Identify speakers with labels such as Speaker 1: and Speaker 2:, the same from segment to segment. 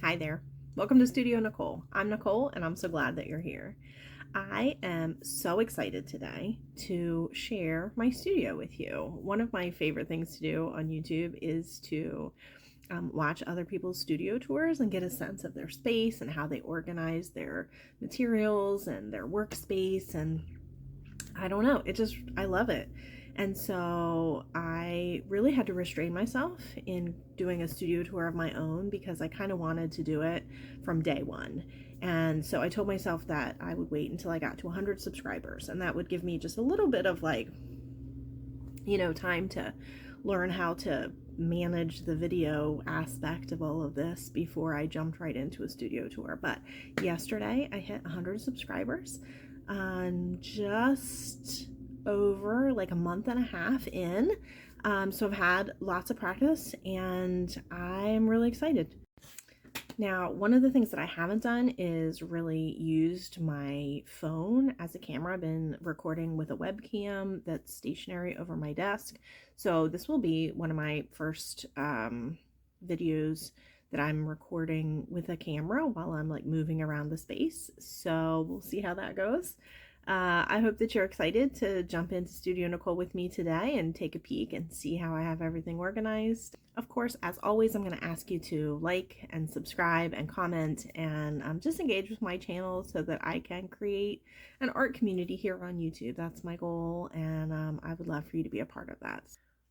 Speaker 1: Hi there. Welcome to Studio Nicole. I'm Nicole and I'm so glad that you're here. I am so excited today to share my studio with you. One of my favorite things to do on YouTube is to watch other people's studio tours and get a sense of their space and how they organize their materials and their workspace, and I don't know, I love it. And so I really had to restrain myself in doing a studio tour of my own because I kind of wanted to do it from day one. And so I told myself that I would wait until I got to 100 subscribers, and that would give me just a little bit of time to learn how to manage the video aspect of all of this before I jumped right into a studio tour. But yesterday I hit 100 subscribers. Just over like a month and a half in. So I've had lots of practice and I'm really excited. Now, one of the things that I haven't done is really used my phone as a camera. I've been recording with a webcam that's stationary over my desk. So this will be one of my first videos that I'm recording with a camera while I'm like moving around the space. So we'll see how that goes. I hope that you're excited to jump into Studio Nicole with me today and take a peek and see how I have everything organized. Of course, as always, I'm going to ask you to like and subscribe and comment and just engage with my channel so that I can create an art community here on YouTube. That's my goal, and I would love for you to be a part of that.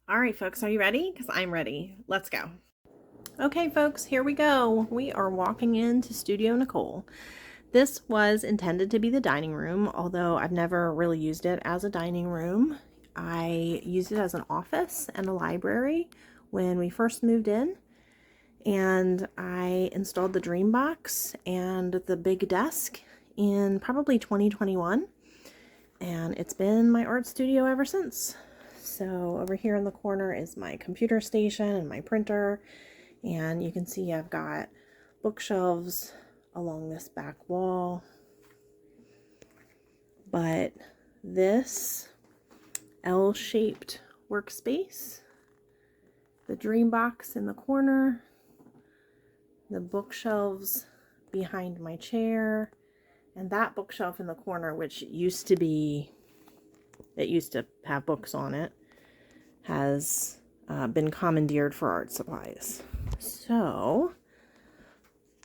Speaker 1: All right, folks, are you ready? Because I'm ready. Let's go. Okay, folks, here we go. We are walking into Studio Nicole. This was intended to be the dining room, although I've never really used it as a dining room. I used it as an office and a library when we first moved in, and I installed the Dreambox and the big desk in probably 2021, and it's been my art studio ever since. So over here in the corner is my computer station and my printer, and you can see I've got bookshelves along this back wall. But this L-shaped workspace, the Dreambox in the corner, the bookshelves behind my chair, and that bookshelf in the corner, which used to have books on it, has been commandeered for art supplies. So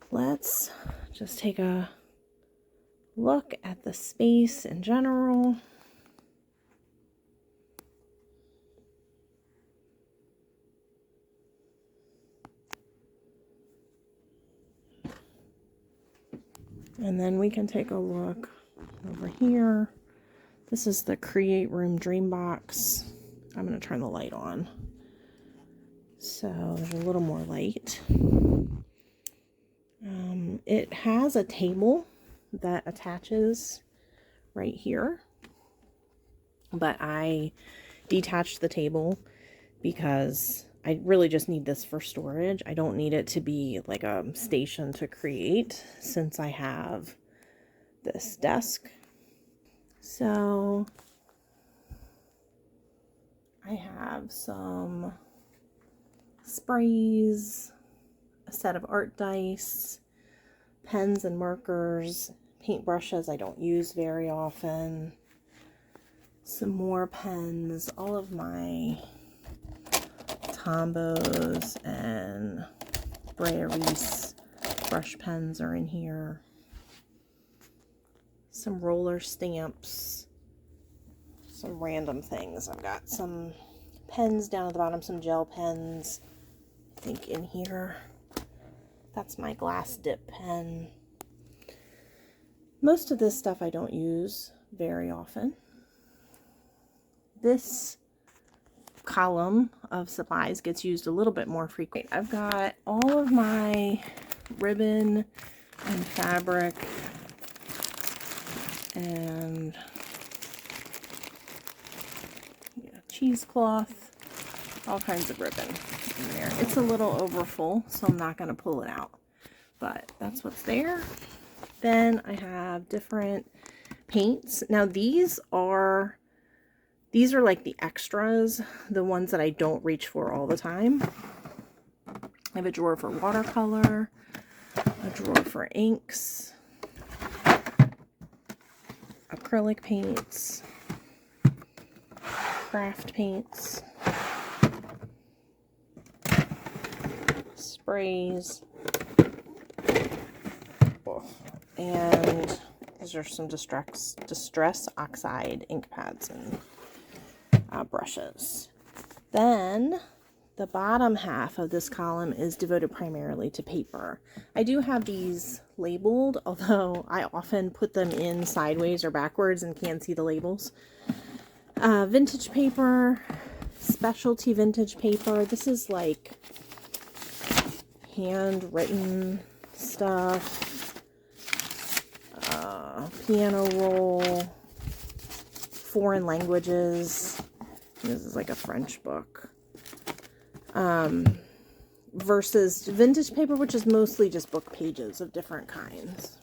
Speaker 1: let's just take a look at the space in general. And then we can take a look over here. This is the Create Room Dreambox. I'm going to turn the light on so there's a little more light. It has a table that attaches right here, but I detached the table because I really just need this for storage. I don't need it to be like a station to create since I have this desk. So I have some sprays, a set of art dice, pens and markers, paintbrushes I don't use very often, some more pens, all of my Tombos and Breweries brush pens are in here, some roller stamps, some random things. I've got some pens down at the bottom, some gel pens, I think in here. That's my glass dip pen. Most of this stuff I don't use very often. This column of supplies gets used a little bit more frequently. I've got all of my ribbon and fabric and cheesecloth, all kinds of ribbon in there. It's a little overfull, so I'm not going to pull it out, but that's what's there. Then I have different paints. Now these are like the extras, the ones that I don't reach for all the time. I have a drawer for watercolor. drawer for inks, acrylic paints, craft paints, sprays, and these are some distress oxide ink pads and brushes. Then the bottom half of this column is devoted primarily to paper. I do have these labeled, although I often put them in sideways or backwards and can't see the labels. Vintage paper, specialty vintage paper. This is like handwritten stuff, piano roll, foreign languages. This is like a French book. Versus vintage paper, which is mostly just book pages of different kinds.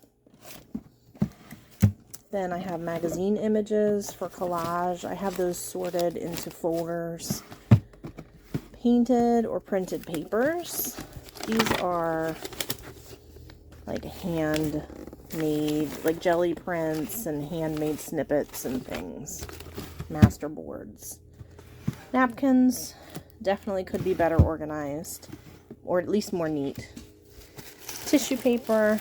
Speaker 1: Then I have magazine images for collage. I have those sorted into folders. Painted or printed papers. These are like handmade, like jelly prints and handmade snippets and things. Master boards. Napkins definitely could be better organized, or at least more neat. Tissue paper,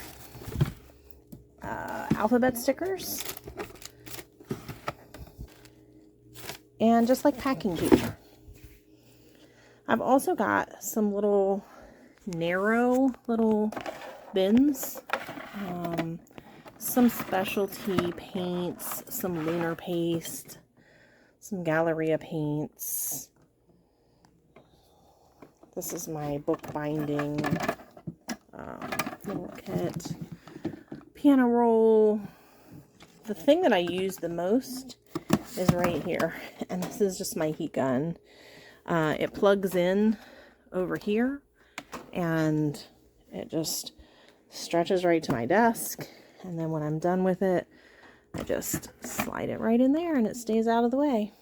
Speaker 1: alphabet stickers, and just like packing paper. I've also got some little narrow little bins, some specialty paints, some lunar paste, some Galleria paints. This is my book binding little kit. Piano roll. The thing that I use the most is right here, and this is just my heat gun. It plugs in over here, and it just stretches right to my desk, and then when I'm done with it, I just slide it right in there and it stays out of the way.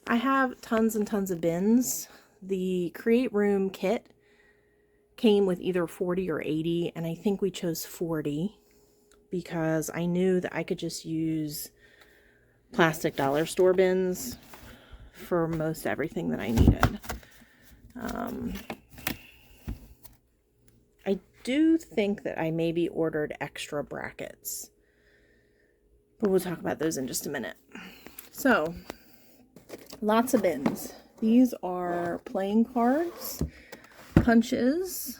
Speaker 1: I have tons and tons of bins. The Create Room kit came with either 40 or 80, and I think we chose 40 because I knew that I could just use plastic dollar store bins for most everything that I needed. I do think that I maybe ordered extra brackets, but we'll talk about those in just a minute. So, lots of bins. These are playing cards, punches.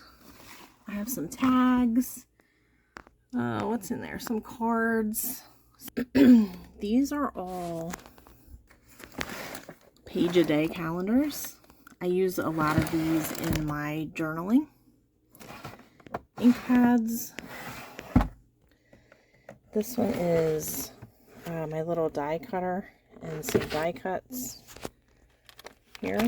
Speaker 1: I have some tags. What's in there? Some cards. These are all page-a-day calendars. I use a lot of these in my journaling. Ink pads. This one is my little die cutter and some die cuts here.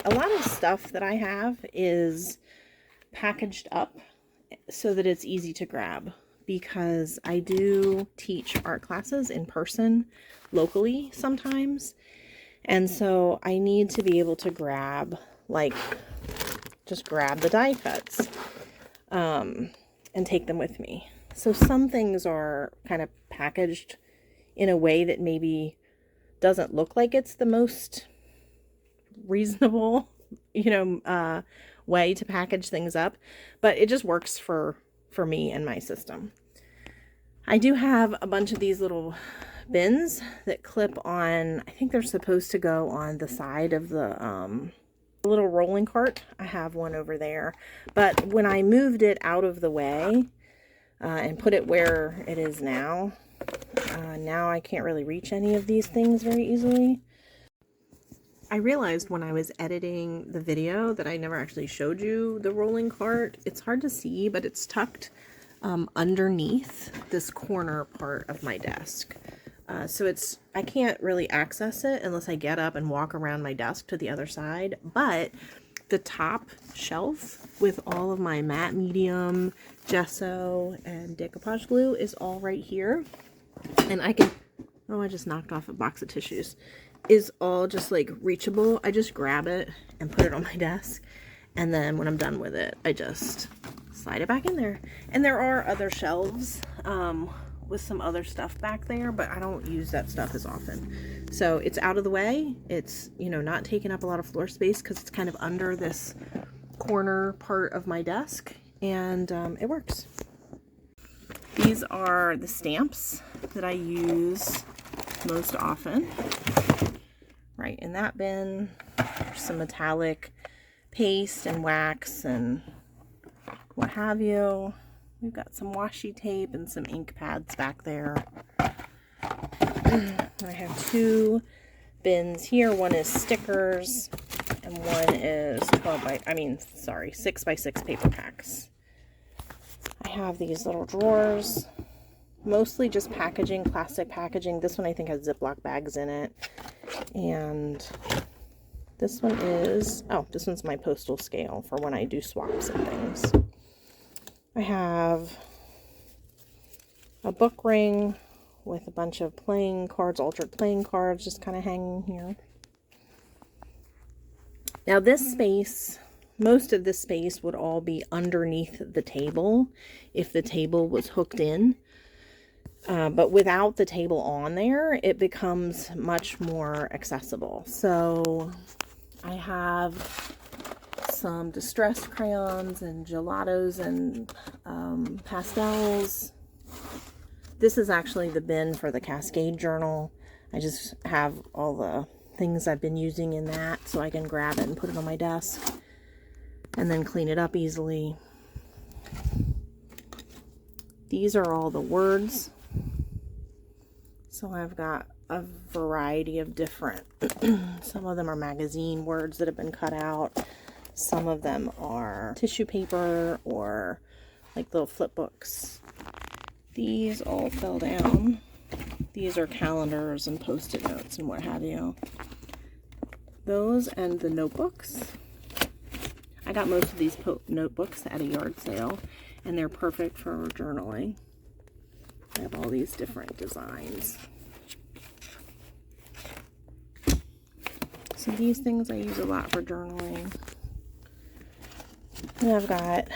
Speaker 1: A lot of stuff that I have is packaged up so that it's easy to grab, because I do teach art classes in person locally sometimes, and so I need to be able to grab, like, just grab the die cuts and take them with me. So some things are kind of packaged in a way that maybe doesn't look like it's the most reasonable, way to package things up, but it just works for me and my system. I do have a bunch of these little bins that clip on. I think they're supposed to go on the side of the little rolling cart. I have one over there, but when I moved it out of the way and put it where it is now, now I can't really reach any of these things very easily. I realized when I was editing the video that I never actually showed you the rolling cart. It's hard to see, but it's tucked underneath this corner part of my desk. So I can't really access it unless I get up and walk around my desk to the other side. But the top shelf with all of my matte medium, gesso, and decoupage glue is all right here. And I can, oh, I just knocked off a box of tissues. is all just like reachable. I just grab it and put it on my desk. And then when I'm done with it, I just slide it back in there. And there are other shelves with some other stuff back there, but I don't use that stuff as often. So it's out of the way. It's, you know, not taking up a lot of floor space because it's kind of under this corner part of my desk, and it works. These are the stamps that I use most often. Right in that bin, there's some metallic paste and wax and what have you. We've got some washi tape and some ink pads back there. I have two bins here. One is stickers and one is 6 by 6 paper packs. I have these little drawers, mostly just packaging, plastic packaging. This one I think has Ziploc bags in it. And this one is, this one's my postal scale for when I do swaps and things. I have a book ring with a bunch of playing cards, altered playing cards, just kind of hanging here. Now this space, most of this space would all be underneath the table if the table was hooked in. But without the table on there, it becomes much more accessible. So I have some distressed crayons and gelatos and pastels. This is actually the bin for the Cascade journal. I just have all the things I've been using in that so I can grab it and put it on my desk and then clean it up easily. These are all the words. So I've got a variety of different, some of them are magazine words that have been cut out. Some of them are tissue paper or like little flip books. These all fell down. These are calendars and post-it notes and what have you. Those and the notebooks. I got most of these notebooks at a yard sale, and they're perfect for journaling. I have all these different designs. So these things I use a lot for journaling. And I've got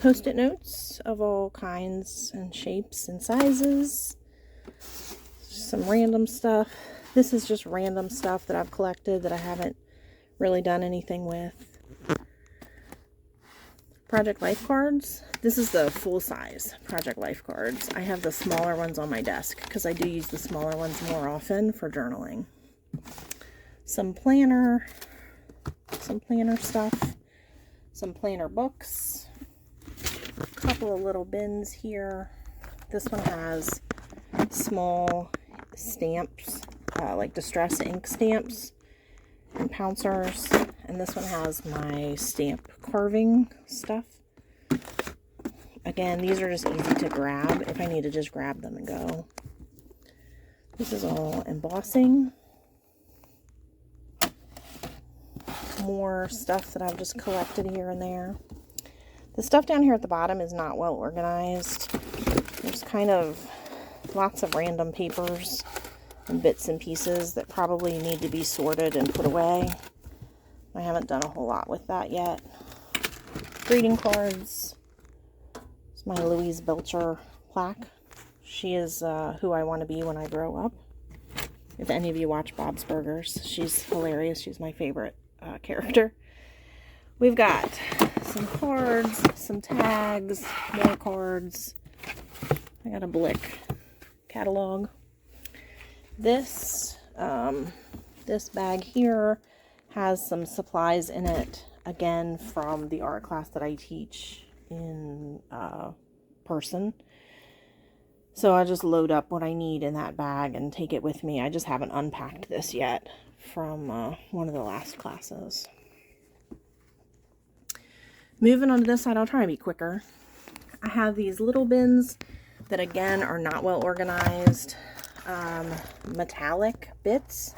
Speaker 1: post-it notes of all kinds and shapes and sizes. Some random stuff. This is just random stuff that I've collected that I haven't really done anything with. Project Life cards. This is the full size Project Life cards. I have the smaller ones on my desk because I do use the smaller ones more often for journaling. Some planner stuff. Some planner books. A couple of little bins here. This one has small stamps, like distress ink stamps and pouncers. And this one has my stamp carving stuff. Again, these are just easy to grab if I need to just grab them and go. This is all embossing. More stuff that I've just collected here and there. The stuff down here at the bottom is not well organized. There's kind of lots of random papers and bits and pieces that probably need to be sorted and put away. I haven't done a whole lot with that yet. Greeting cards. It's my Louise Belcher plaque. She is who I want to be when I grow up. If any of you watch Bob's Burgers, she's hilarious. She's my favorite character. We've got some cards, some tags, more cards. I got a Blick catalog. This bag here has some supplies in it, again from the art class that I teach in person. So I just load up what I need in that bag and take it with me. I just haven't unpacked this yet from one of the last classes. Moving on to this side, I'll try to be quicker. I have these little bins that again are not well organized. Metallic bits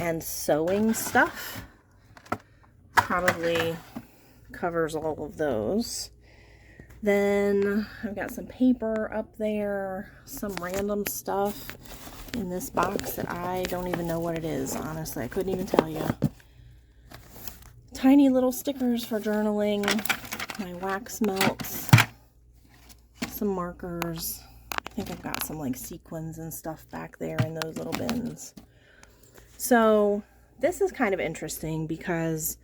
Speaker 1: and sewing stuff probably covers all of those. Then I've got some paper up there, some random stuff. in this box that I don't even know what it is, honestly. I couldn't even tell you. Tiny little stickers for journaling, my wax melts, some markers. I think I've got some like sequins and stuff back there in those little bins. So this is kind of interesting because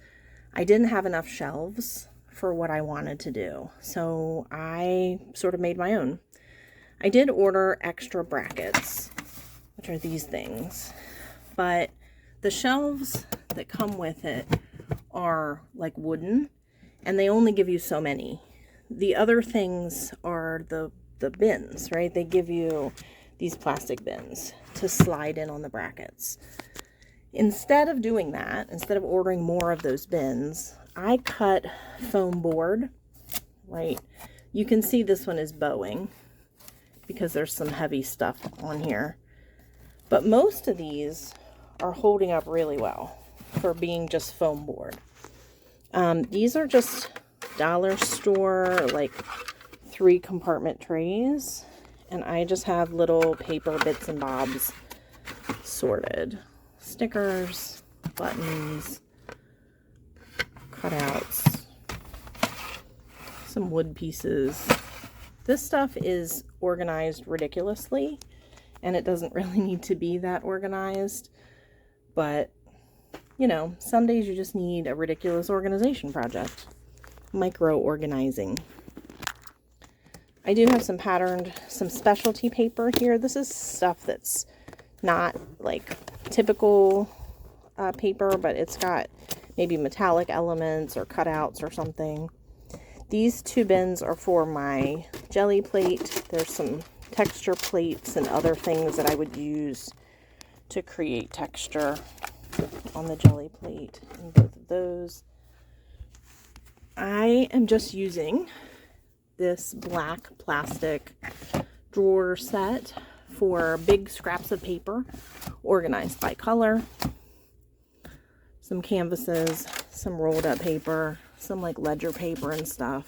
Speaker 1: I didn't have enough shelves for what I wanted to do. So I sort of made my own. I did order extra brackets, which are these things, but the shelves that come with it are like wooden and they only give you so many. The other things are the bins, right? They give you these plastic bins to slide in on the brackets. Instead of doing that, instead of ordering more of those bins, I cut foam board, right? You can see this one is bowing because there's some heavy stuff on here. But most of these are holding up really well for being just foam board. These are just dollar store, like 3 compartment trays. And I just have little paper bits and bobs sorted. Stickers, buttons, cutouts, some wood pieces. This stuff is organized ridiculously, and it doesn't really need to be that organized, but you know, some days you just need a ridiculous organization project. Micro organizing. I do have some patterned, some specialty paper here. This is stuff that's not like typical paper, but it's got maybe metallic elements or cutouts or something. These 2 bins are for my jelly plate. There's some texture plates and other things that I would use to create texture on the jelly plate in both of those. I am just using this black plastic drawer set for big scraps of paper organized by color. Some canvases, some rolled up paper, some like ledger paper and stuff.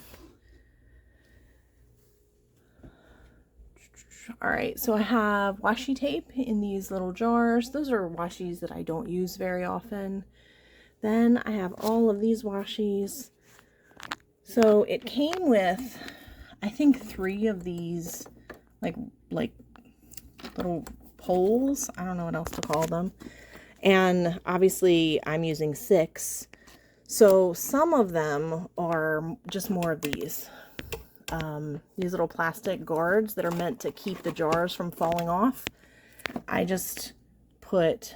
Speaker 1: All right, so I have washi tape in these little jars. Those are washies that I don't use very often. Then I have all of these washies. So it came with, I think, 3 of these like little poles. I don't know what else to call them. And obviously I'm using 6. So some of them are just more of these little plastic guards that are meant to keep the jars from falling off. I just put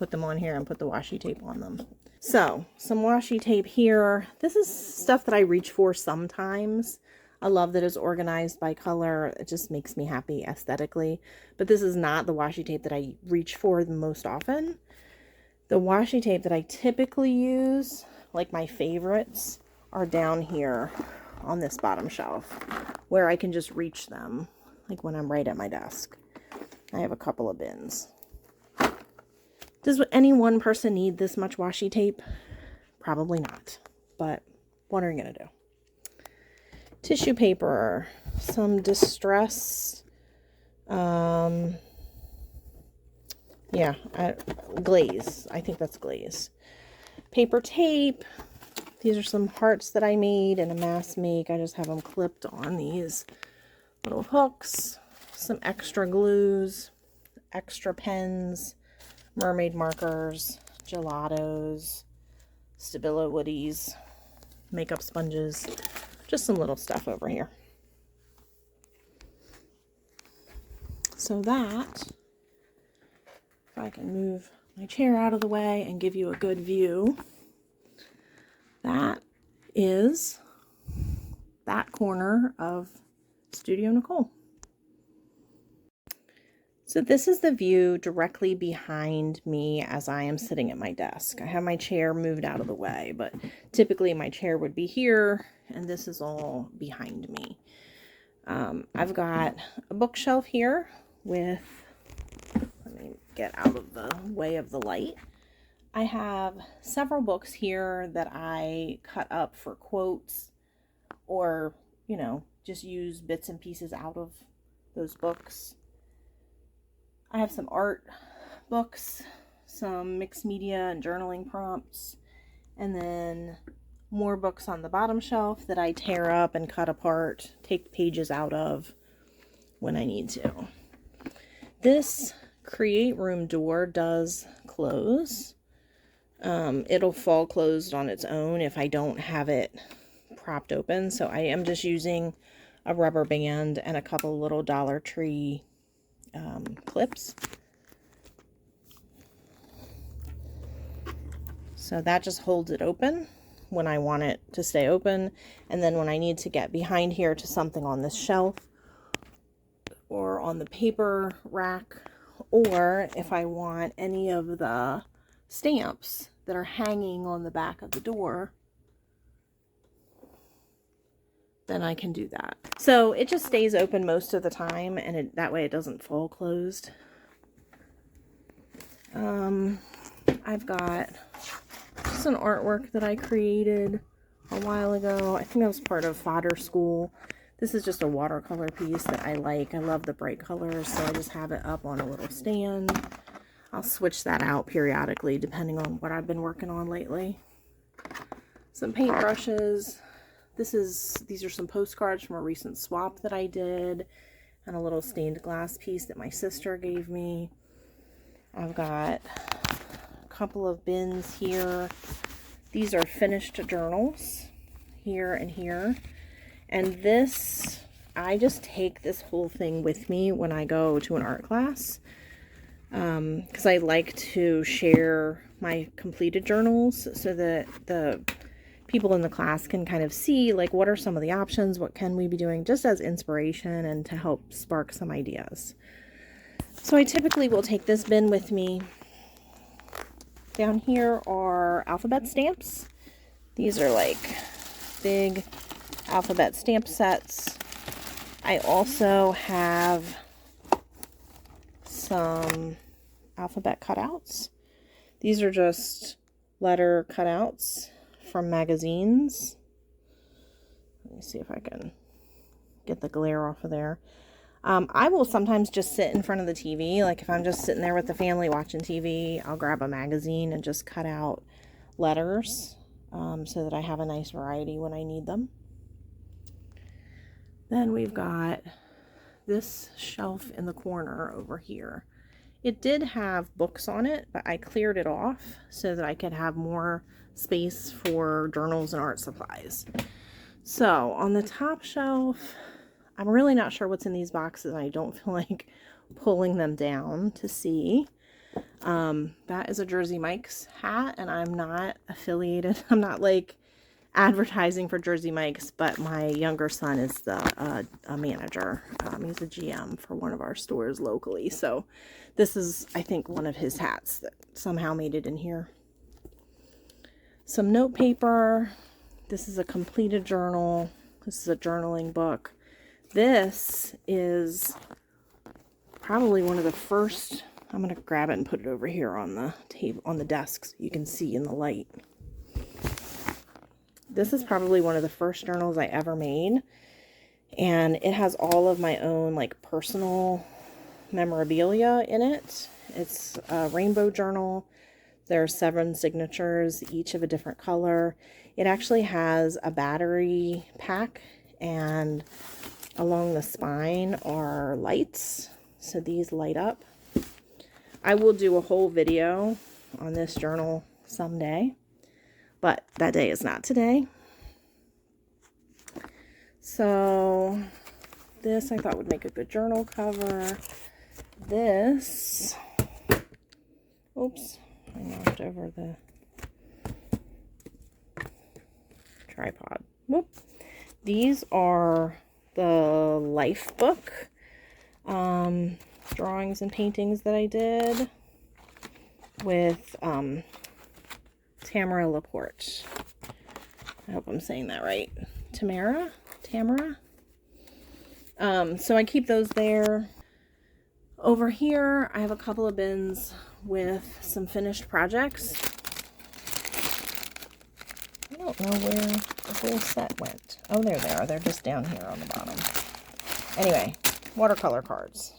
Speaker 1: them on here and put the washi tape on them. So some washi tape here. This is stuff that I reach for sometimes. I love that it's organized by color. It just makes me happy aesthetically. But this is not the washi tape that I reach for the most often. The washi tape that I typically use, like my favorites, are down here on this bottom shelf where I can just reach them, like when I'm right at my desk. I have a couple of bins. Does any one person need this much washi tape? Probably not, but what are you gonna do? Tissue paper, some distress, glaze. I think that's glaze. Paper tape. These are some hearts that I made in a mass make. I just have them clipped on these little hooks. Some extra glues, extra pens, mermaid markers, gelatos, Stabilo woodies, makeup sponges, just some little stuff over here. So that, if I can move my chair out of the way and give you a good view, that is that corner of Studio Nicole. So this is the view directly behind me as I am sitting at my desk. I have my chair moved out of the way, but typically my chair would be here, and this is all behind me. I've got a bookshelf here with, let me get out of the way of the light. I have several books here that I cut up for quotes or, just use bits and pieces out of those books. I have some art books, some mixed media and journaling prompts, and then more books on the bottom shelf that I tear up and cut apart, take pages out of when I need to. This create room door does close. It'll fall closed on its own if I don't have it propped open. So I am just using a rubber band and a couple little Dollar Tree clips. So that just holds it open when I want it to stay open. And then when I need to get behind here to something on this shelf or on the paper rack, or if I want any of the stamps that are hanging on the back of the door, then I can do that. So it just stays open most of the time, and that way it doesn't fall closed. I've got just an artwork that I created a while ago. I think that was part of fodder school. This is just a watercolor piece that I like. I love the bright colors, so I just have it up on a little stand. I'll switch that out periodically depending on what I've been working on lately. Some paintbrushes. These are some postcards from a recent swap that I did, and a little stained glass piece that my sister gave me. I've got a couple of bins here. These are finished journals here and here. And this, I just take this whole thing with me when I go to an art class, because I like to share my completed journals so that the people in the class can kind of see, like, what are some of the options, what can we be doing, just as inspiration and to help spark some ideas. So I typically will take this bin with me. Down here are alphabet stamps. These are like big alphabet stamp sets. I also have some alphabet cutouts. These are just letter cutouts from magazines. Let me see if I can get the glare off of there. I will sometimes just sit in front of the TV. Like if I'm just sitting there with the family watching TV, I'll grab a magazine and just cut out letters so that I have a nice variety when I need them. Then we've got this shelf in the corner over here. It did have books on it, but I cleared it off so that I could have more space for journals and art supplies. So on the top shelf, I'm really not sure what's in these boxes. I don't feel like pulling them down to see. That is a Jersey Mike's hat, and I'm not affiliated. I'm not like advertising for Jersey Mike's, but my younger son is a manager. He's a GM for one of our stores locally. So this is, I think, one of his hats that somehow made it in here. Some note paper. This is a completed journal. This is a journaling book. This is probably one of the first. I'm going to grab it and put it over here on the table, on the desk, so you can see in the light. This is probably one of the first journals I ever made, and it has all of my own like personal memorabilia in it. It's a rainbow journal. There are 7 signatures, each of a different color. It actually has a battery pack, and along the spine are lights, so these light up. I will do a whole video on this journal someday, but that day is not today. So this I thought would make a good journal cover. This, oops, I knocked over the tripod. Whoop. These are the life book drawings and paintings that I did with Tamara Laporte. I hope I'm saying that right. Tamara? So I keep those there. Over here, I have a couple of bins with some finished projects. I don't know where the whole set went. Oh, there they are. They're just down here on the bottom. Anyway, watercolor cards.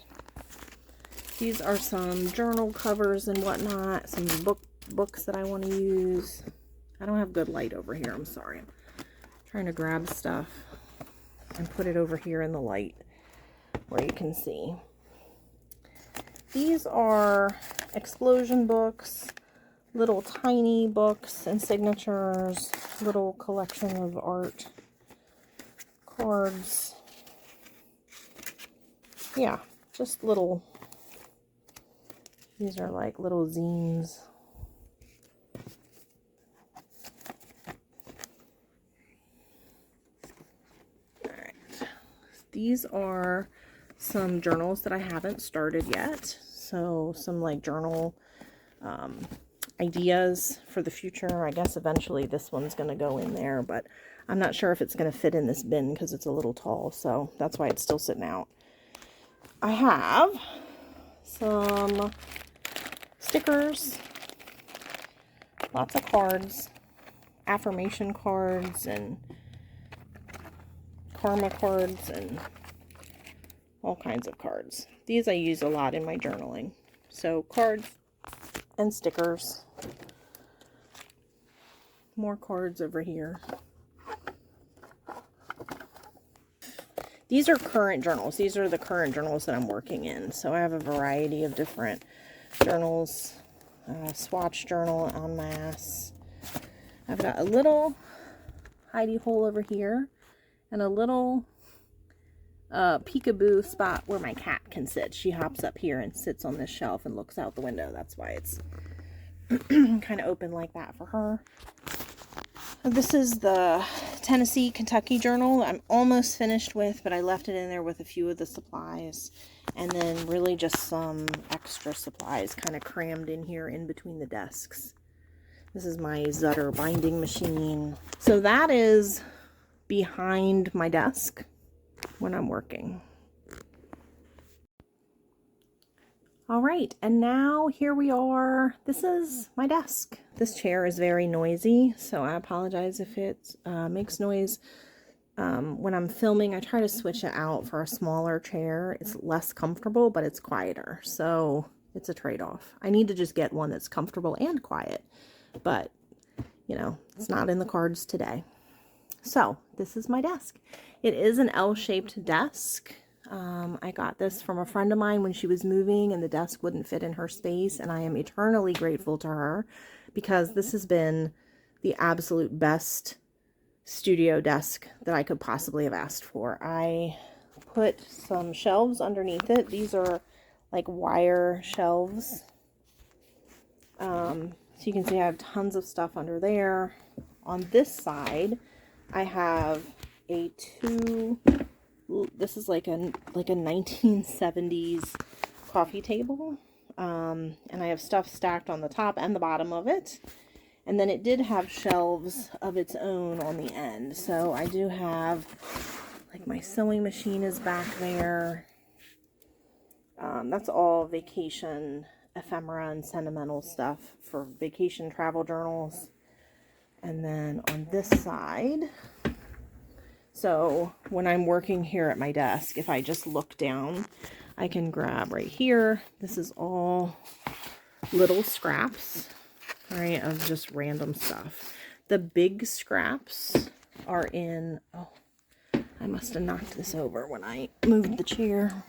Speaker 1: These are some journal covers and whatnot, some books that I want to use. I don't have good light over here, I'm sorry. I'm trying to grab stuff and put it over here in the light where you can see. These are explosion books, little tiny books and signatures, little collection of art cards. Yeah, just little, these are like little zines. Alright, these are some journals that I haven't started yet. So some like journal ideas for the future. I guess eventually this one's going to go in there, but I'm not sure if it's going to fit in this bin because it's a little tall, so that's why it's still sitting out. I have some stickers, lots of cards, affirmation cards and karma cards and all kinds of cards. These I use a lot in my journaling. So cards and stickers. More cards over here. These are current journals. These are the current journals that I'm working in. So I have a variety of different journals. Swatch journal en masse. I've got a little hidey hole over here and a little peekaboo spot where my cat can sit. She hops up here and sits on this shelf and looks out the window. That's why it's kind of open like that for her. This is the Tennessee Kentucky journal I'm almost finished with, but I left it in there with a few of the supplies and then really just some extra supplies kind of crammed in here in between the desks. This is my Zutter binding machine. So that is behind my desk when I'm working. All right, and now here we are. This is my desk. This chair is very noisy, so I apologize if it makes noise. When I'm filming, I try to switch it out for a smaller chair. It's less comfortable, but it's quieter, so it's a trade-off. I need to just get one that's comfortable and quiet, but you know, it's not in the cards today. So this is my desk. It is an L-shaped desk. I got this from a friend of mine when she was moving and the desk wouldn't fit in her space, and I am eternally grateful to her because this has been the absolute best studio desk that I could possibly have asked for. I put some shelves underneath it. These are like wire shelves. So you can see I have tons of stuff under there. On this side, I have this is like a 1970s coffee table. And I have stuff stacked on the top and the bottom of it. And then it did have shelves of its own on the end. So I do have, like, my sewing machine is back there. That's all vacation ephemera and sentimental stuff for vacation travel journals. And then on this side, so when I'm working here at my desk, if I just look down, I can grab right here. This is all little scraps, right, of just random stuff. The big scraps are in, oh, I must have knocked this over when I moved the chair.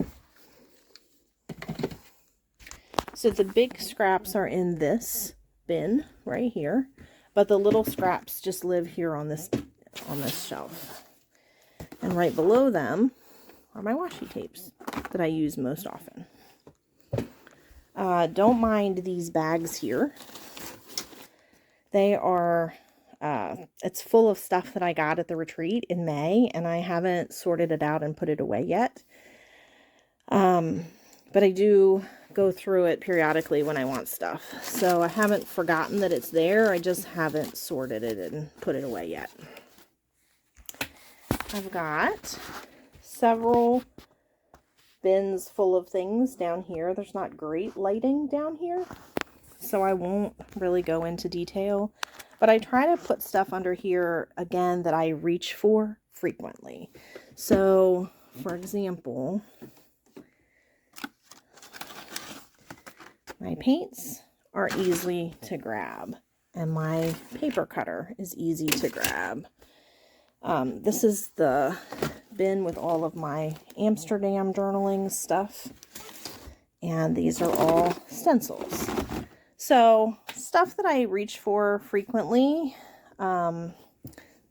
Speaker 1: So the big scraps are in this bin right here, but the little scraps just live here on this shelf. And right below them are my washi tapes that I use most often. Don't mind these bags here. They are, it's full of stuff that I got at the retreat in May, and I haven't sorted it out and put it away yet. But I do go through it periodically when I want stuff. So I haven't forgotten that it's there. I just haven't sorted it and put it away yet. I've got several bins full of things down here. There's not great lighting down here, so I won't really go into detail. But I try to put stuff under here, again, that I reach for frequently. So, for example, My paints are easy to grab, and my paper cutter is easy to grab. This is the bin with all of my Amsterdam journaling stuff, and these are all stencils. So stuff that I reach for frequently.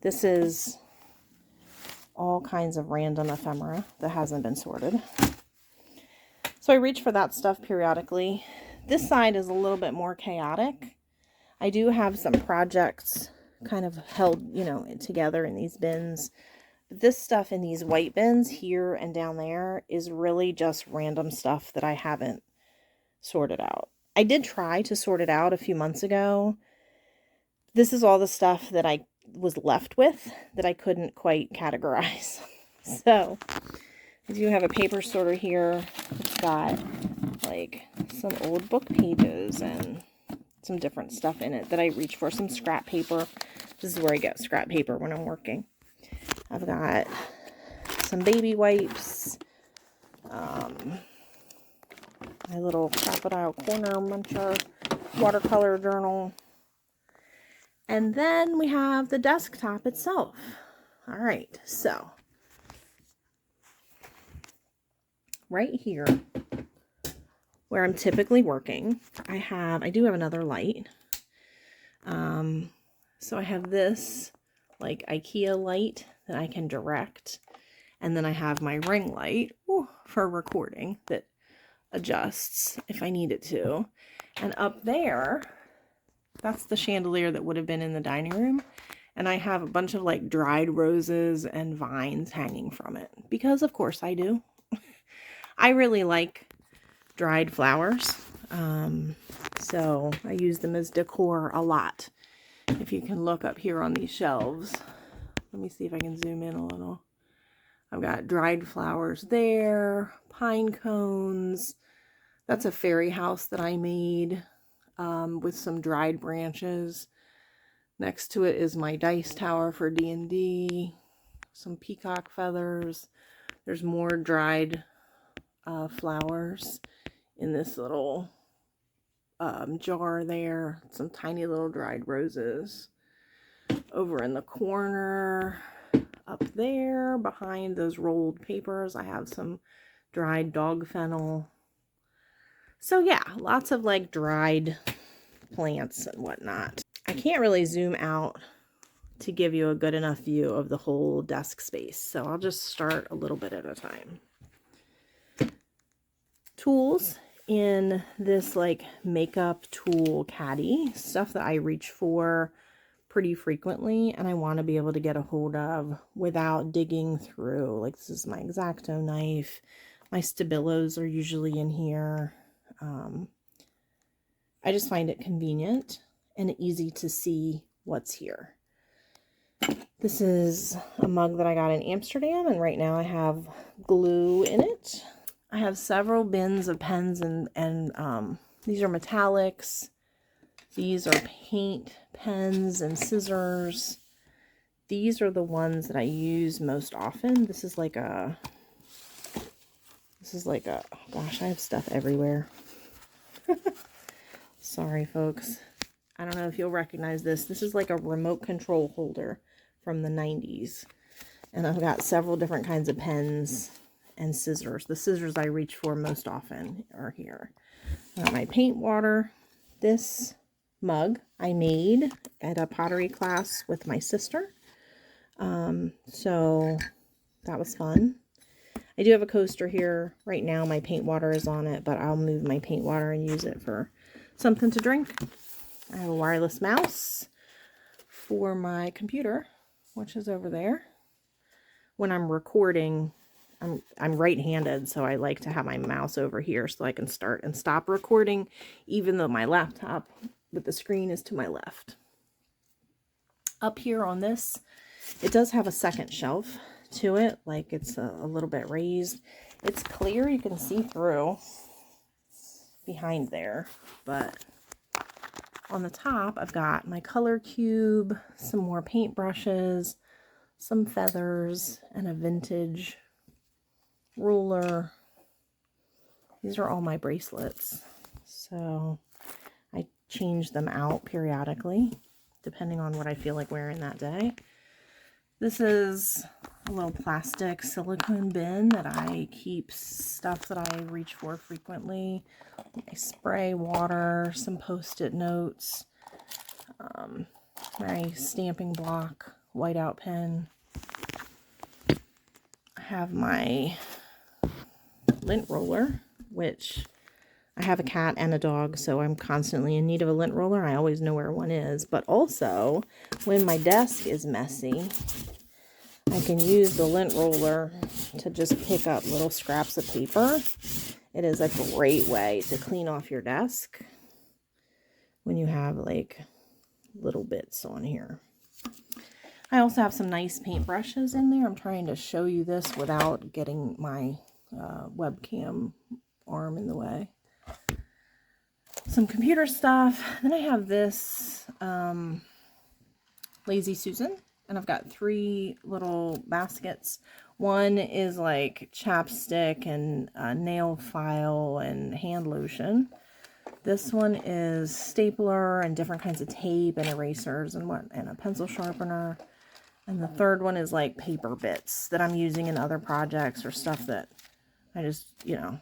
Speaker 1: This is all kinds of random ephemera that hasn't been sorted. So I reach for that stuff periodically. This side is a little bit more chaotic. I do have some projects kind of held, you know, together in these bins. But this stuff in these white bins here and down there is really just random stuff that I haven't sorted out. I did try to sort it out a few months ago. This is all the stuff that I was left with that I couldn't quite categorize. So I do have a paper sorter here. It's got like some old book pages and some different stuff in it that I reach for. Some scrap paper. This is where I get scrap paper when I'm working. I've got some baby wipes, my little Crocodile Corner Muncher watercolor journal, and then we have the desktop itself. All right, so right here where I'm typically working, I do have another light. So I have this like IKEA light that I can direct, and then I have my ring light for recording that adjusts if I need it to. And up there, that's the chandelier that would have been in the dining room, and I have a bunch of like dried roses and vines hanging from it because of course I do. I really like dried flowers, so I use them as decor a lot. If you can look up here on these shelves, let me see if I can zoom in a little. I've got dried flowers there, pine cones. That's a fairy house that I made with some dried branches. Next to it is my dice tower for D&D, some peacock feathers. There's more dried flowers in this little jar there. Some tiny little dried roses. Over in the corner, up there, behind those rolled papers, I have some dried dog fennel. So yeah, lots of like dried plants and whatnot. I can't really zoom out to give you a good enough view of the whole desk space, so I'll just start a little bit at a time. Tools in this like makeup tool caddy, stuff that I reach for pretty frequently and I want to be able to get a hold of without digging through. Like this is my X-Acto knife. My Stabilos are usually in here. I just find it convenient and easy to see what's here. This is a mug that I got in Amsterdam, and right now I have glue in it. I have several bins of pens, and these are metallics. These are paint pens and scissors. These are the ones that I use most often. This is like a, oh gosh, I have stuff everywhere. Sorry, folks. I don't know if you'll recognize this. This is like a remote control holder from the 90s. And I've got several different kinds of pens and scissors. The scissors I reach for most often are here. My paint water. This mug I made at a pottery class with my sister. So that was fun. I do have a coaster here. Right now my paint water is on it, but I'll move my paint water and use it for something to drink. I have a wireless mouse for my computer, which is over there. When I'm recording, I'm right-handed, so I like to have my mouse over here so I can start and stop recording, even though my laptop with the screen is to my left. Up here on this, it does have a second shelf to it, like it's a little bit raised. It's clear, you can see through behind there, but on the top I've got my color cube, some more paint brushes, some feathers, and a vintage ruler. These are all my bracelets. So I change them out periodically, depending on what I feel like wearing that day. This is a little plastic silicone bin that I keep stuff that I reach for frequently. My spray, water, some post-it notes, my stamping block, whiteout pen. I have my lint roller, which I have a cat and a dog, so I'm constantly in need of a lint roller. I always know where one is. But also, when my desk is messy, I can use the lint roller to just pick up little scraps of paper. It is a great way to clean off your desk when you have like little bits on here. I also have some nice paintbrushes in there. I'm trying to show you this without getting my webcam arm in the way. Some computer stuff. Then I have this Lazy Susan, and I've got 3 little baskets. One is like chapstick and nail file and hand lotion. This one is stapler and different kinds of tape and erasers and a pencil sharpener. And the third one is like paper bits that I'm using in other projects or stuff that I just, you know,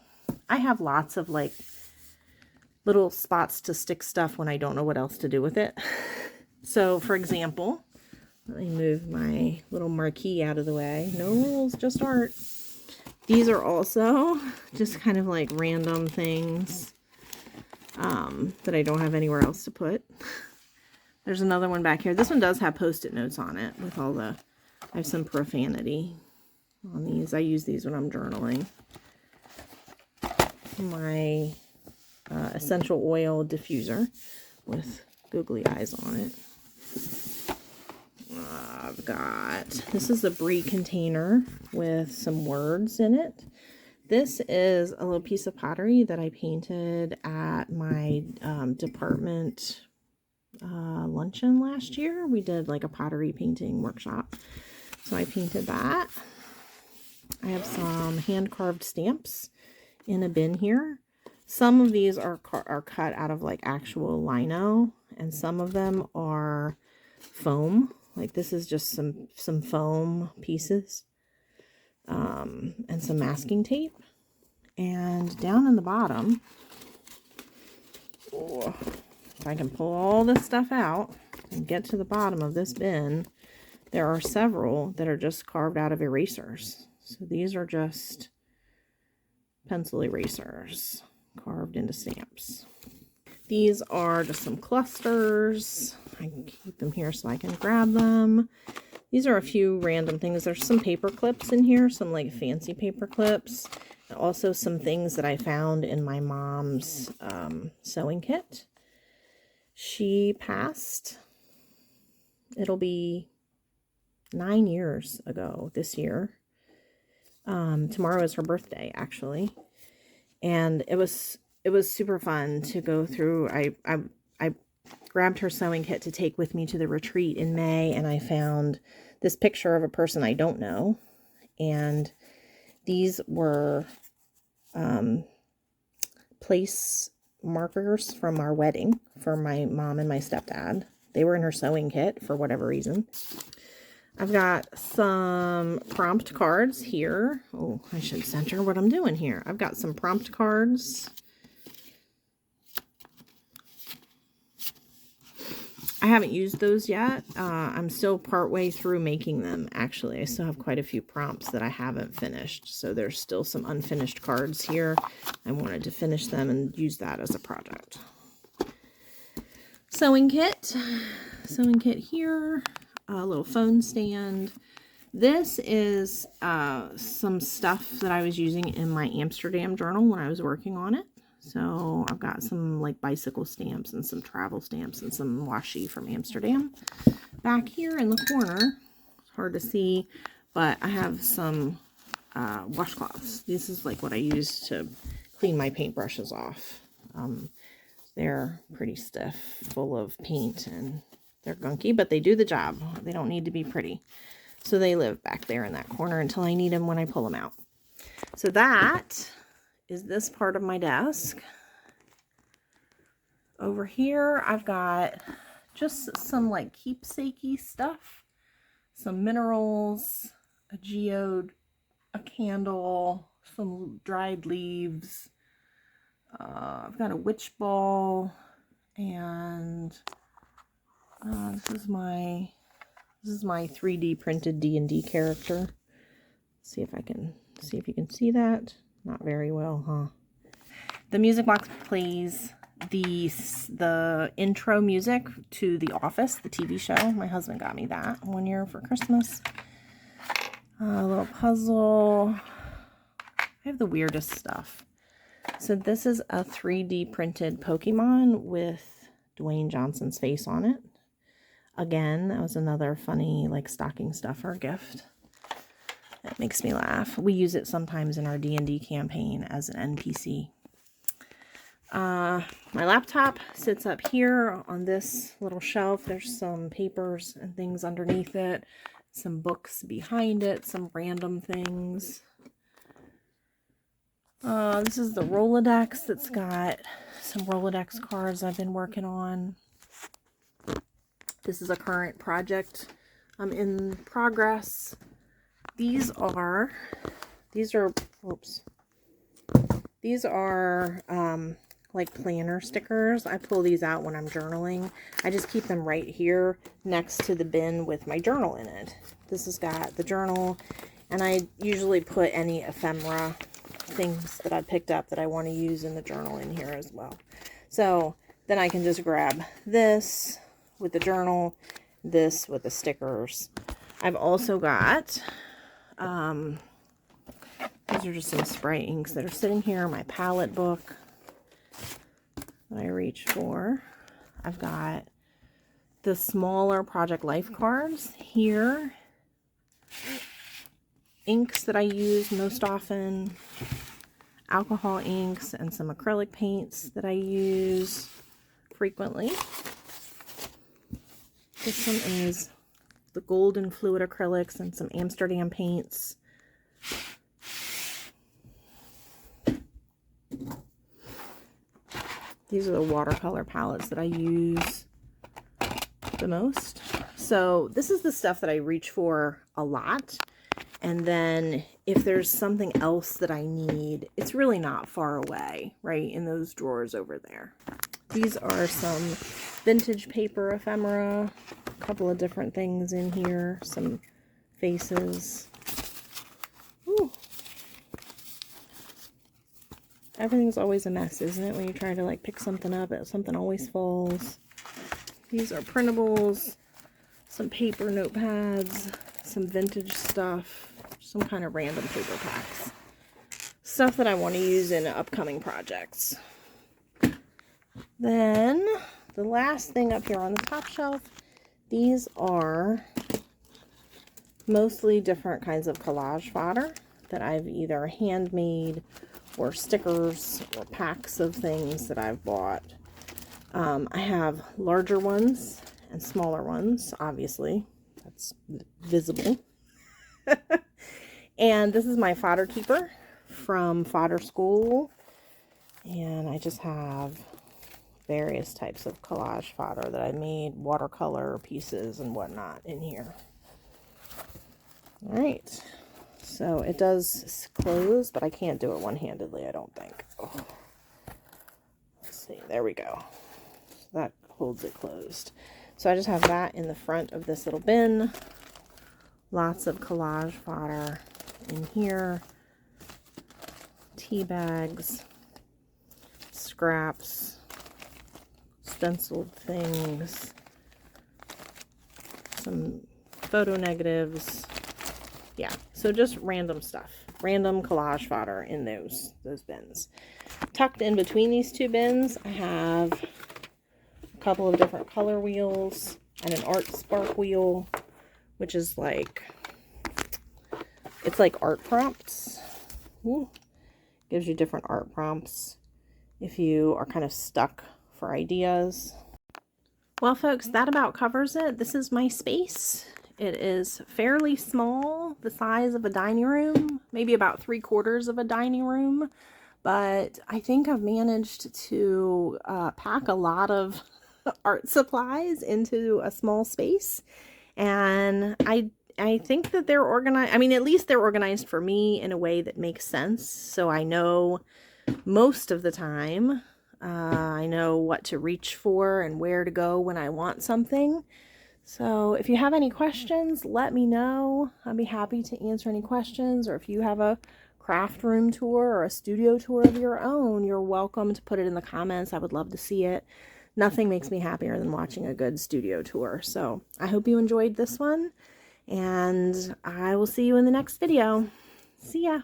Speaker 1: I have lots of like little spots to stick stuff when I don't know what else to do with it. So for example, let me move my little marquee out of the way. No rules, just art. These are also just kind of like random things that I don't have anywhere else to put. There's another one back here. This one does have post-it notes on it with all the, I have some profanity on these. I use these when I'm journaling. My essential oil diffuser with googly eyes on it. I've got, this is a brie container with some words in it. This is a little piece of pottery that I painted at my department luncheon last year. We did like a pottery painting workshop. So I painted that. I have some hand-carved stamps in a bin here. Some of these are cut out of like actual lino, and some of them are foam. Like this is just some foam pieces, and some masking tape. And down in the bottom, oh, if I can pull all this stuff out and get to the bottom of this bin, there are several that are just carved out of erasers. So these are just pencil erasers carved into stamps. These are just some clusters. I can keep them here so I can grab them. These are a few random things. There's some paper clips in here, some like fancy paper clips. And also some things that I found in my mom's sewing kit. She passed. It'll be 9 years ago this year. Tomorrow is her birthday, actually. And it was super fun to go through. I grabbed her sewing kit to take with me to the retreat in May, and I found this picture of a person I don't know. And these were place markers from our wedding for my mom and my stepdad. They were in her sewing kit for whatever reason. I've got some prompt cards here. Oh, I should center what I'm doing here. I've got some prompt cards. I haven't used those yet. I'm still partway through making them, actually. I still have quite a few prompts that I haven't finished. So there's still some unfinished cards here. I wanted to finish them and use that as a project. Sewing kit. Sewing kit here. A little phone stand. This is some stuff that I was using in my Amsterdam journal when I was working on it. So I've got some like bicycle stamps and some travel stamps and some washi from Amsterdam. Back here in the corner, it's hard to see, but I have some washcloths. This is like what I use to clean my paintbrushes off. They're pretty stiff, full of paint, and they're gunky, but they do the job. They don't need to be pretty. So they live back there in that corner until I need them when I pull them out. So that is this part of my desk. Over here, I've got just some like keepsakey stuff, some minerals, a geode, a candle, some dried leaves. I've got a witch ball, and this is my 3D printed D&D character. Let's see if you can see that. Not very well, huh? The music box plays the intro music to The Office, the TV show. My husband got me that one year for Christmas. A little puzzle. I have the weirdest stuff. So this is a 3D printed Pokemon with Dwayne Johnson's face on it. Again, that was another funny like stocking stuffer gift. That makes me laugh. We use it sometimes in our D&D campaign as an NPC. My laptop sits up here on this little shelf. There's some papers and things underneath it, some books behind it, some random things. This is the Rolodex that's got some Rolodex cards I've been working on. This is a current project in progress. These are like planner stickers. I pull these out when I'm journaling. I just keep them right here next to the bin with my journal in it. This has got the journal, and I usually put any ephemera things that I picked up that I want to use in the journal in here as well. So then I can just grab this with the journal, this with the stickers. I've also got these are just some spray inks that are sitting here. My palette book that I reach for. I've got the smaller Project Life cards here. Inks that I use most often. Alcohol inks and some acrylic paints that I use frequently. This one is the golden fluid acrylics and some Amsterdam paints. These are the watercolor palettes that I use the most. So this is the stuff that I reach for a lot. And then if there's something else that I need, it's really not far away, right? In those drawers over there. These are some vintage paper ephemera. A couple of different things in here. Some faces. Ooh. Everything's always a mess, isn't it? When you try to like pick something up, something always falls. These are printables, some paper notepads, some vintage stuff, some kind of random paper packs. Stuff that I want to use in upcoming projects. Then, the last thing up here on the top shelf, these are mostly different kinds of collage fodder that I've either handmade or stickers or packs of things that I've bought. I have larger ones and smaller ones, obviously. That's visible. And this is my fodder keeper from Fodder School. And I just have various types of collage fodder that I made, watercolor pieces and whatnot in here. All right. So it does close, but I can't do it one-handedly, I don't think. Oh. Let's see, there we go. So that holds it closed. So I just have that in the front of this little bin. Lots of collage fodder in here. Tea bags, scraps, stenciled things, some photo negatives. Yeah, so just random stuff. Random collage fodder in those bins. Tucked in between these two bins, I have a couple of different color wheels and an art spark wheel, which is like, it's like art prompts. Ooh. Gives you different art prompts if you are kind of stuck for ideas. Well, folks, that about covers it. This is my space. It is fairly small, the size of a dining room, maybe about 3/4 of a dining room, but I think I've managed to pack a lot of art supplies into a small space, and I think that they're organized. I mean, at least they're organized for me in a way that makes sense, so I know most of the time I know what to reach for and where to go when I want something. So if you have any questions, let me know. I'd be happy to answer any questions, or if you have a craft room tour or a studio tour of your own, you're welcome to put it in the comments. I would love to see it. Nothing makes me happier than watching a good studio tour. So I hope you enjoyed this one, and I will see you in the next video. See ya.